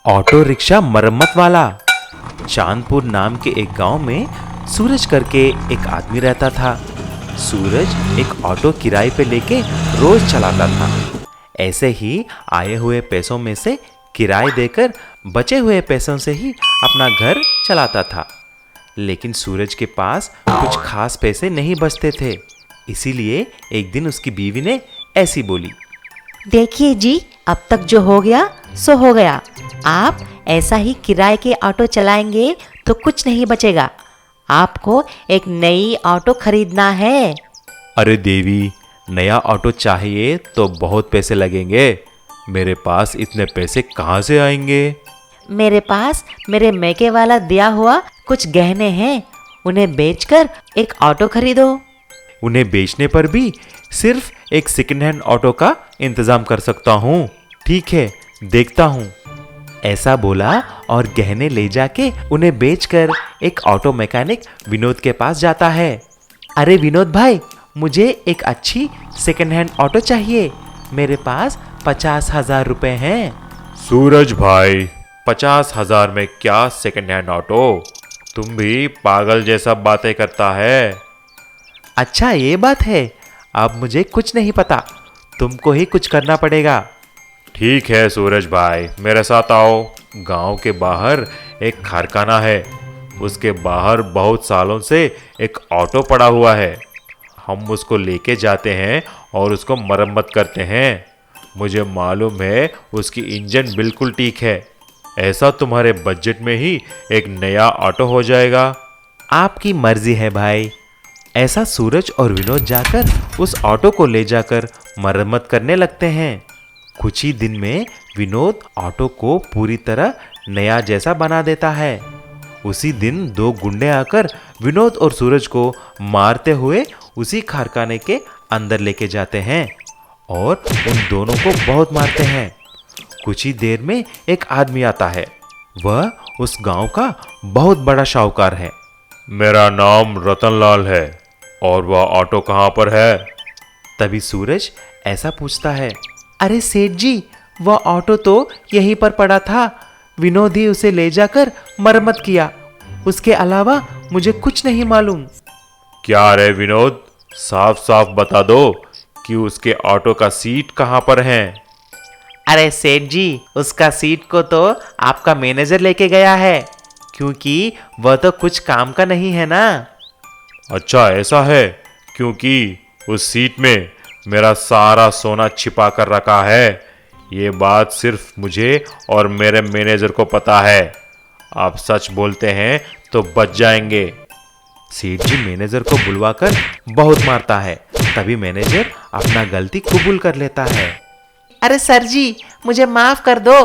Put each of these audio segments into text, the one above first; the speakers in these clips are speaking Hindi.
ऑटो रिक्शा मरम्मत वाला। चांदपुर नाम के एक गांव में सूरज करके एक आदमी रहता था। सूरज एक ऑटो किराए पे लेके रोज चलाता था। ऐसे ही आए हुए पैसों में से किराए देकर बचे हुए पैसों से ही अपना घर चलाता था। लेकिन सूरज के पास कुछ खास पैसे नहीं बचते थे। इसीलिए एक दिन उसकी बीवी ने ऐसी बोली, देखिए जी, अब तक जो हो गया सो हो गया। आप ऐसा ही किराए के ऑटो चलाएंगे तो कुछ नहीं बचेगा। आपको एक नई ऑटो खरीदना है। अरे देवी, नया ऑटो चाहिए तो बहुत पैसे लगेंगे। मेरे पास इतने पैसे कहाँ से आएंगे? मेरे पास मेरे मैके वाला दिया हुआ कुछ गहने हैं, उन्हें बेचकर एक ऑटो खरीदो। उन्हें बेचने पर भी सिर्फ एक सेकंड हैंड ऑटो का इंतजाम कर सकता हूँ। ठीक है, देखता हूँ। ऐसा बोला और गहने ले जाके उन्हें बेचकर एक ऑटो मैकेनिक विनोद के पास जाता है। अरे विनोद भाई, मुझे एक अच्छी सेकंड हैंड ऑटो चाहिए। मेरे पास 50,000 रुपए हैं। सूरज भाई, 50,000 में क्या सेकंड हैंड ऑटो? तुम भी पागल जैसा बातें करता है। अच्छा ये बात है, अब मुझे कुछ नहीं पता, तुमको ही कुछ करना पड़ेगा। ठीक है सूरज भाई, मेरे साथ आओ। गांव के बाहर एक कारखाना है। उसके बाहर बहुत सालों से एक ऑटो पड़ा हुआ है। हम उसको लेके जाते हैं और उसको मरम्मत करते हैं। मुझे मालूम है उसकी इंजन बिल्कुल ठीक है। ऐसा तुम्हारे बजट में ही एक नया ऑटो हो जाएगा। आपकी मर्जी है भाई। ऐसा सूरज और विनोद जाकर उस ऑटो को ले जाकर मरम्मत करने लगते हैं। कुछ ही दिन में विनोद ऑटो को पूरी तरह नया जैसा बना देता है। उसी दिन दो गुंडे आकर विनोद और सूरज को मारते हुए उसी कारखाने के अंदर लेके जाते हैं और उन दोनों को बहुत मारते हैं। कुछ ही देर में एक आदमी आता है। वह उस गांव का बहुत बड़ा शाहूकार है। मेरा नाम रतनलाल है और वह ऑटो कहाँ पर है? तभी सूरज ऐसा पूछता है, अरे सेठ जी, वह ऑटो तो यहीं पर पड़ा था। विनोद ही उसे ले जाकर मरम्मत किया। उसके अलावा मुझे कुछ नहीं मालूम। क्या रे विनोद, साफ साफ बता दो कि उसके ऑटो का सीट कहाँ पर है? अरे सेठ जी, उसका सीट को तो आपका मैनेजर लेके गया है, क्योंकि वह तो कुछ काम का नहीं है ना। अच्छा ऐसा है, क्योंकि उस सीट में मेरा सारा सोना छिपा कर रखा है। ये बात सिर्फ मुझे और मेरे मैनेजर को पता है। आप सच बोलते हैं तो बच जाएंगे। सेठ जी मैनेजर को बुलवाकर बहुत मारता है। तभी मैनेजर अपना गलती कबूल कर लेता है। अरे सर जी, मुझे माफ कर दो।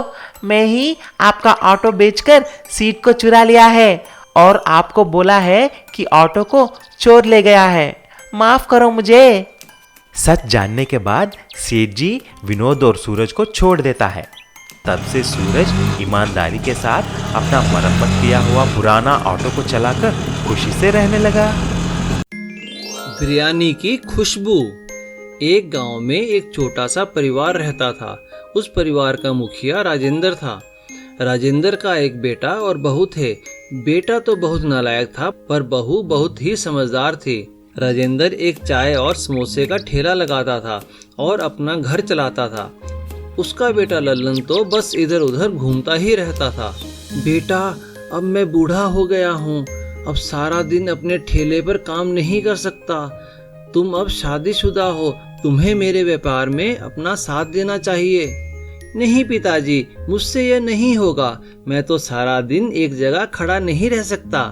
मैं ही आपका ऑटो बेचकर सीट को चुरा लिया है और आपको बोला है कि ऑटो को चोर ले गया है। माफ करो मुझे। सच जानने के बाद सेठ जी विनोद और सूरज को छोड़ देता है। तब से सूरज ईमानदारी के साथ अपना मरम्मत किया हुआ पुराना ऑटो को चलाकर खुशी से रहने लगा। बिरयानी की खुशबू। एक गांव में एक छोटा सा परिवार रहता था। उस परिवार का मुखिया राजेंद्र था। राजेंद्र का एक बेटा और बहू थे। बेटा तो बहुत नालायक था, पर बहू बहुत ही समझदार थी। राजेंद्र एक चाय और समोसे का ठेला लगाता था और अपना घर चलाता था। उसका बेटा लल्लन तो बस इधर उधर घूमता ही रहता था। बेटा, अब मैं बूढ़ा हो गया हूँ। अब सारा दिन अपने ठेले पर काम नहीं कर सकता। तुम अब शादीशुदा हो, तुम्हें मेरे व्यापार में अपना साथ देना चाहिए। नहीं पिताजी, मुझसे यह नहीं होगा। मैं तो सारा दिन एक जगह खड़ा नहीं रह सकता।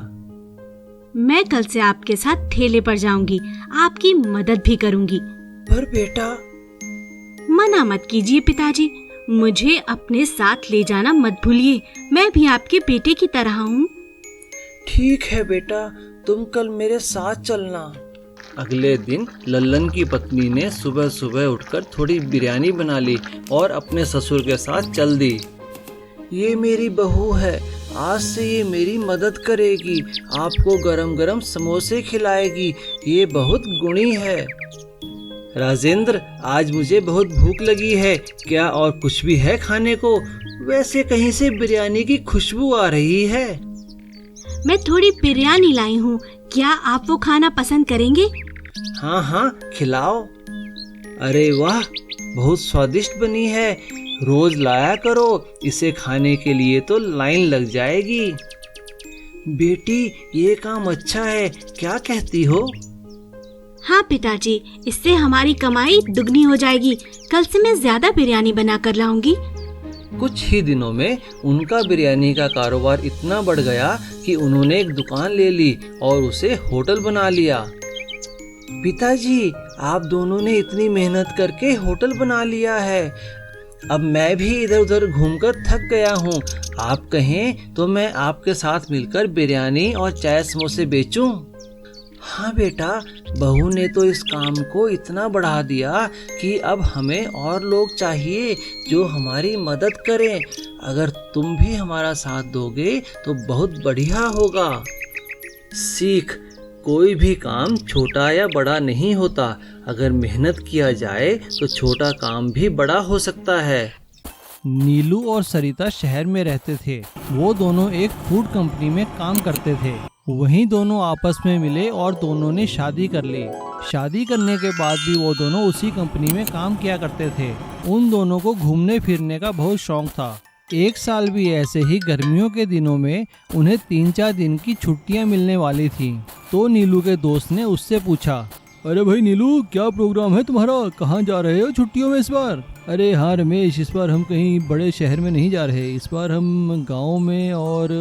मैं कल से आपके साथ ठेले पर जाऊंगी, आपकी मदद भी करूंगी। पर बेटा। मना मत कीजिए पिताजी, मुझे अपने साथ ले जाना मत भूलिए। मैं भी आपके बेटे की तरह हूँ। ठीक है बेटा, तुम कल मेरे साथ चलना। अगले दिन लल्लन की पत्नी ने सुबह सुबह उठकर थोड़ी बिरयानी बना ली और अपने ससुर के साथ चल दी। ये मेरी बहू है, आज से ये मेरी मदद करेगी, आपको गरम गरम समोसे खिलाएगी। ये बहुत गुणी है। राजेंद्र, आज मुझे बहुत भूख लगी है, क्या और कुछ भी है खाने को? वैसे कहीं से बिरयानी की खुशबू आ रही है। मैं थोड़ी बिरयानी लाई हूँ, क्या आप वो खाना पसंद करेंगे? हाँ हाँ, खिलाओ। अरे वाह, बहुत स्वादिष्ट बनी है। रोज लाया करो, इसे खाने के लिए तो लाइन लग जाएगी। बेटी, ये काम अच्छा है, क्या कहती हो? हाँ पिताजी, इससे हमारी कमाई दुगनी हो जाएगी। कल से मैं ज्यादा बिरयानी बना कर लाऊंगी। कुछ ही दिनों में उनका बिरयानी का कारोबार इतना बढ़ गया कि उन्होंने एक दुकान ले ली और उसे होटल बना लिया। पिताजी, आप दोनों ने इतनी मेहनत करके होटल बना लिया है। अब मैं भी इधर उधर घूमकर थक गया हूँ। आप कहें तो मैं आपके साथ मिलकर बिरयानी और चाय समोसे बेचूं? हाँ बेटा, बहू ने तो इस काम को इतना बढ़ा दिया कि अब हमें और लोग चाहिए जो हमारी मदद करें। अगर तुम भी हमारा साथ दोगे तो बहुत बढ़िया होगा। सीख, कोई भी काम छोटा या बड़ा नहीं होता। अगर मेहनत किया जाए तो छोटा काम भी बड़ा हो सकता है। नीलू और सरिता शहर में रहते थे। वो दोनों एक फूड कंपनी में काम करते थे। वहीं दोनों आपस में मिले और दोनों ने शादी कर ली। शादी करने के बाद भी वो दोनों उसी कंपनी में काम किया करते थे। उन दोनों को घूमने फिरने का बहुत शौक था। एक साल भी ऐसे ही गर्मियों के दिनों में उन्हें 3-4 दिन की छुट्टियां मिलने वाली थी। तो नीलू के दोस्त ने उससे पूछा, अरे भाई नीलू, क्या प्रोग्राम है तुम्हारा? कहाँ जा रहे हो छुट्टियों में इस बार? अरे हाँ रमेश, इस बार हम कहीं बड़े शहर में नहीं जा रहे। इस बार हम गांव में और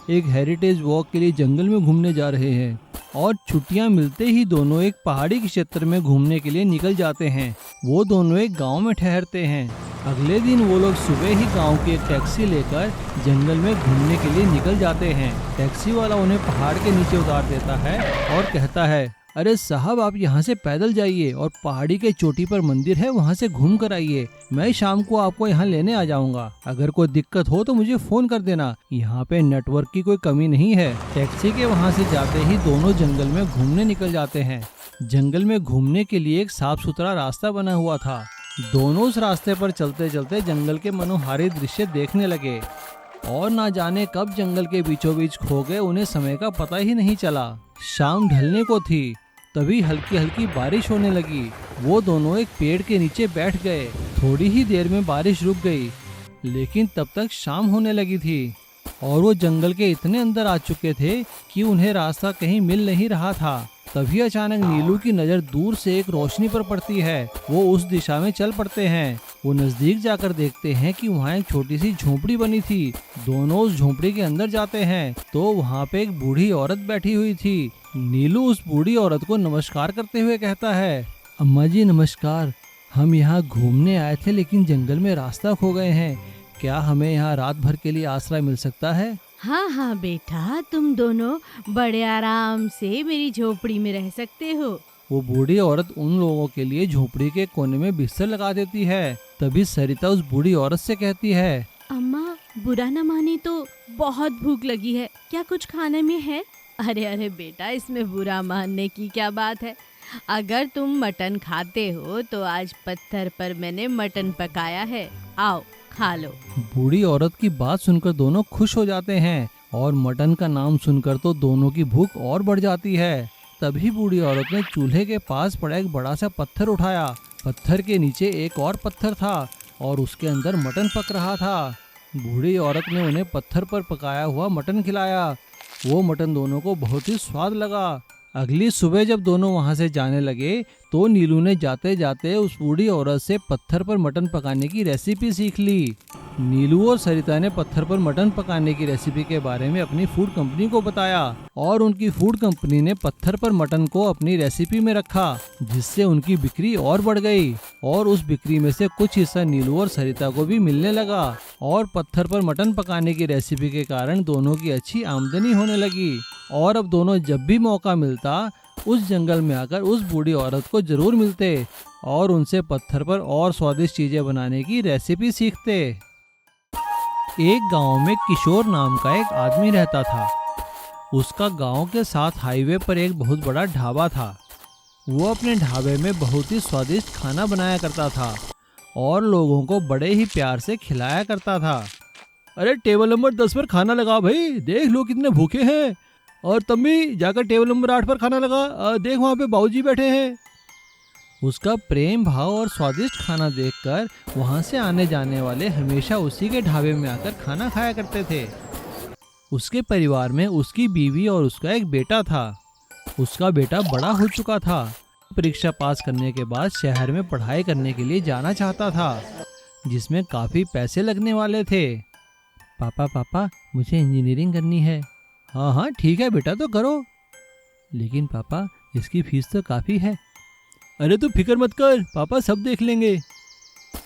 एक हेरिटेज वॉक के लिए जंगल में घूमने जा रहे हैं। और छुट्टियां मिलते ही दोनों एक पहाड़ी के क्षेत्र में घूमने के लिए निकल जाते हैं। वो दोनों एक गांव में ठहरते हैं। अगले दिन वो लोग सुबह ही गांव की एक टैक्सी लेकर जंगल में घूमने के लिए निकल जाते हैं। टैक्सी वाला उन्हें पहाड़ के नीचे उतार देता है और कहता है, अरे साहब, आप यहाँ से पैदल जाइए और पहाड़ी के चोटी पर मंदिर है, वहाँ से घूम कर आइए। मैं शाम को आपको यहाँ लेने आ जाऊँगा। अगर कोई दिक्कत हो तो मुझे फोन कर देना। यहाँ पे नेटवर्क की कोई कमी नहीं है। टैक्सी के वहाँ से जाते ही दोनों जंगल में घूमने निकल जाते हैं। जंगल में घूमने के लिए एक साफ सुथरा रास्ता बना हुआ था। दोनों उस रास्ते पर चलते चलते जंगल के मनोहारी दृश्य देखने लगे और ना जाने कब जंगल के बीचों बीच खो गए। उन्हें समय का पता ही नहीं चला। शाम ढलने को थी, तभी हल्की हल्की बारिश होने लगी। वो दोनों एक पेड़ के नीचे बैठ गए। थोड़ी ही देर में बारिश रुक गई, लेकिन तब तक शाम होने लगी थी और वो जंगल के इतने अंदर आ चुके थे कि उन्हें रास्ता कहीं मिल नहीं रहा था। तभी अचानक नीलू की नज़र दूर से एक रोशनी पर पड़ती है। वो उस दिशा में चल पड़ते हैं। वो नजदीक जाकर देखते हैं कि वहाँ एक छोटी सी झोपड़ी बनी थी। दोनों उस झोपड़ी के अंदर जाते हैं तो वहाँ पे एक बूढ़ी औरत बैठी हुई थी। नीलू उस बूढ़ी औरत को नमस्कार करते हुए कहता है, अम्मा जी नमस्कार, हम यहाँ घूमने आए थे लेकिन जंगल में रास्ता खो गए हैं। क्या हमें यहाँ रात भर के लिए आश्रय मिल सकता है? हाँ हाँ बेटा, तुम दोनों बड़े आराम से मेरी झोपड़ी में रह सकते हो। वो बूढ़ी औरत उन लोगों के लिए झोपड़ी के कोने में बिस्तर लगा देती है। तभी सरिता उस बूढ़ी औरत से कहती है, अम्मा, बुरा न माने तो बहुत भूख लगी है, क्या कुछ खाने में है? अरे अरे बेटा, इसमें बुरा मानने की क्या बात है। अगर तुम मटन खाते हो तो आज पत्थर पर मैंने मटन पकाया है, आओ खा लो। बूढ़ी औरत की बात सुनकर दोनों खुश हो जाते हैं और मटन का नाम सुनकर तो दोनों की भूख और बढ़ जाती है। तभी बूढ़ी औरत ने चूल्हे के पास पड़ा एक बड़ा सा पत्थर उठाया। पत्थर के नीचे एक और पत्थर था और उसके अंदर मटन पक रहा था। बूढ़ी औरत ने उन्हें पत्थर पर पकाया हुआ मटन खिलाया। वो मटन दोनों को बहुत ही स्वाद लगा। अगली सुबह जब दोनों वहां से जाने लगे तो नीलू ने जाते जाते उस बूढ़ी औरत से पत्थर पर मटन पकाने की रेसिपी सीख ली। नीलू और सरिता ने पत्थर पर मटन पकाने की रेसिपी के बारे में अपनी फूड कंपनी को बताया और उनकी फूड कंपनी ने पत्थर पर मटन को अपनी रेसिपी में रखा, जिससे उनकी बिक्री और बढ़ गई और उस बिक्री में से कुछ हिस्सा नीलू और सरिता को भी मिलने लगा और पत्थर पर मटन पकाने की रेसिपी के कारण दोनों की अच्छी आमदनी होने लगी। और अब दोनों जब भी मौका मिलता उस जंगल में आकर उस बूढ़ी औरत को जरूर मिलते और उनसे पत्थर पर और स्वादिष्ट चीजें बनाने की रेसिपी सीखते। एक गांव में किशोर नाम का एक आदमी रहता था। उसका गांव के साथ हाईवे पर एक बहुत बड़ा ढाबा था। वो अपने ढाबे में बहुत ही स्वादिष्ट खाना बनाया करता था और लोगों को बड़े ही प्यार से खिलाया करता था। अरे टेबल नंबर 10 पर खाना लगा भाई, देख लो कितने भूखे हैं। और तम्मी जाकर टेबल नंबर 8 पर खाना लगा, देख वहाँ पे बाबूजी बैठे हैं। उसका प्रेम भाव और स्वादिष्ट खाना देखकर वहाँ से आने जाने वाले हमेशा उसी के ढाबे में आकर खाना खाया करते थे। उसके परिवार में उसकी बीवी और उसका एक बेटा था। उसका बेटा बड़ा हो चुका था, परीक्षा पास करने के बाद शहर में पढ़ाई करने के लिए जाना चाहता था, जिसमें काफ़ी पैसे लगने वाले थे। पापा पापा मुझे इंजीनियरिंग करनी है। हाँ हाँ ठीक है बेटा, तो करो, लेकिन पापा इसकी फीस तो काफ़ी है। अरे तू फिक्र मत कर, पापा सब देख लेंगे।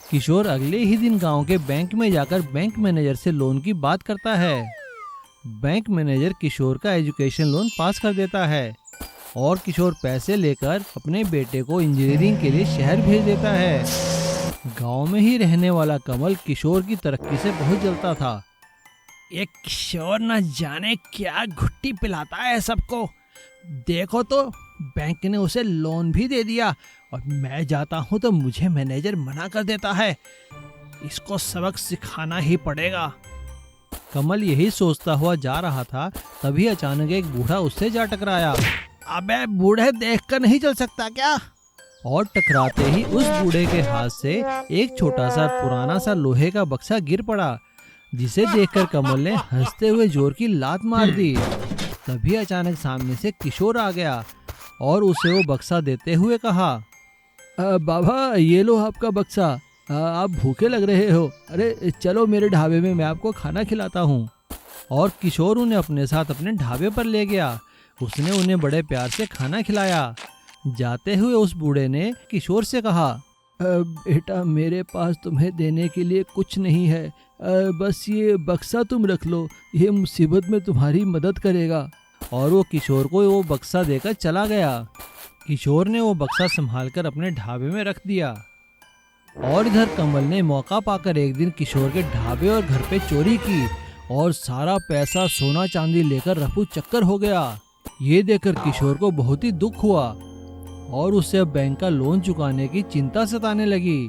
किशोर अगले ही दिन गांव के बैंक में जाकर बैंक मैनेजर से लोन की बात करता है। बैंक मैनेजर किशोर का एजुकेशन लोन पास कर देता है और किशोर पैसे लेकर अपने बेटे को इंजीनियरिंग के लिए शहर भेज देता है। गांव में ही रहने वाला कमल किशोर की तरक्की से बहुत जलता था। ये किशोर न जाने क्या घुट्टी पिलाता है सबको। देखो तो बैंक ने उसे लोन भी दे दिया और मैं जाता हूँ तो मुझे मैनेजर मना कर देता है। इसको सबक सिखाना ही पड़ेगा। कमल यही सोचता हुआ जा रहा था, तभी अचानक एक बूढ़ा उससे जा टकराया। अबे बूढ़े देखकर नहीं चल सकता क्या? और टकराते ही उस बूढ़े के हाथ से एक छोटा सा पुराना सा लोहे का बक्सा गिर पड़ा, जिसे देखकर कमल ने हंसते हुए जोर की लात मार दी। तभी अचानक सामने से किशोर आ गया और उसे वो बक्सा देते हुए कहा, बाबा ये लो आपका बक्सा, आप भूखे लग रहे हो, अरे चलो मेरे ढाबे में, मैं आपको खाना खिलाता हूँ। और किशोर उन्हें अपने साथ अपने ढाबे पर ले गया। उसने उन्हें बड़े प्यार से खाना खिलाया। जाते हुए उस बूढ़े ने किशोर से कहा, बेटा मेरे पास तुम्हें देने के लिए कुछ नहीं है, बस ये बक्सा तुम रख लो, ये मुसीबत में तुम्हारी मदद करेगा। और वो किशोर को वो बक्सा देकर चला गया। किशोर ने वो बक्सा संभालकर अपने ढाबे में रख दिया। और इधर कमल ने मौका पाकर एक दिन किशोर के ढाबे और घर पे चोरी की और सारा पैसा सोना चांदी लेकर रफू चक्कर हो गया। ये देखकर किशोर को बहुत ही दुख हुआ और उसे अब बैंक का लोन चुकाने की चिंता सताने लगी।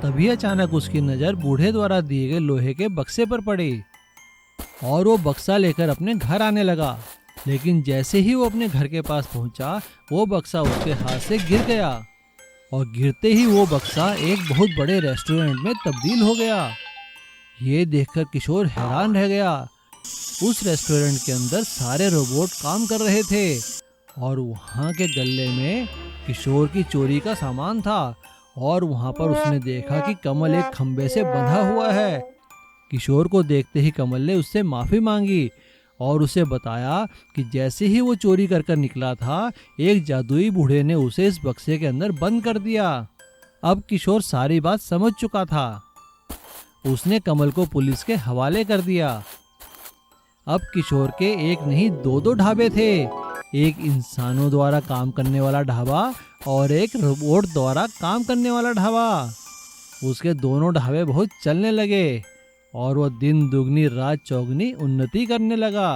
तभी अचानक उसकी नज़र बूढ़े द्वारा दिए गए लोहे के बक्से पर पड़ी और वो बक्सा लेकर अपने घर आने लगा। लेकिन जैसे ही वो अपने घर के पास पहुंचा, वो बक्सा उसके हाथ से गिर गया और गिरते ही वो बक्सा एक बहुत बड़े रेस्टोरेंट में तब्दील हो गया। ये देखकर किशोर हैरान रह गया। उस रेस्टोरेंट के अंदर सारे रोबोट काम कर रहे थे और वहाँ के गल्ले में किशोर की चोरी का सामान था। और वहाँ पर उसने देखा कि कमल एक खंबे से बंधा हुआ है। किशोर को देखते ही कमल ने उससे माफ़ी मांगी और उसे बताया कि जैसे ही वो चोरी कर कर निकला था, एक जादुई बूढ़े ने उसे इस बक्से के अंदर बंद कर दिया। अब किशोर सारी बात समझ चुका था। उसने कमल को पुलिस के हवाले कर दिया। अब किशोर के एक नहीं दो ढाबे थे, एक इंसानों द्वारा काम करने वाला ढाबा और एक रोबोट द्वारा काम करने वाला ढाबा। उसके दोनों ढाबे बहुत चलने लगे और वह दिन दुगनी रात चौगनी उन्नति करने लगा।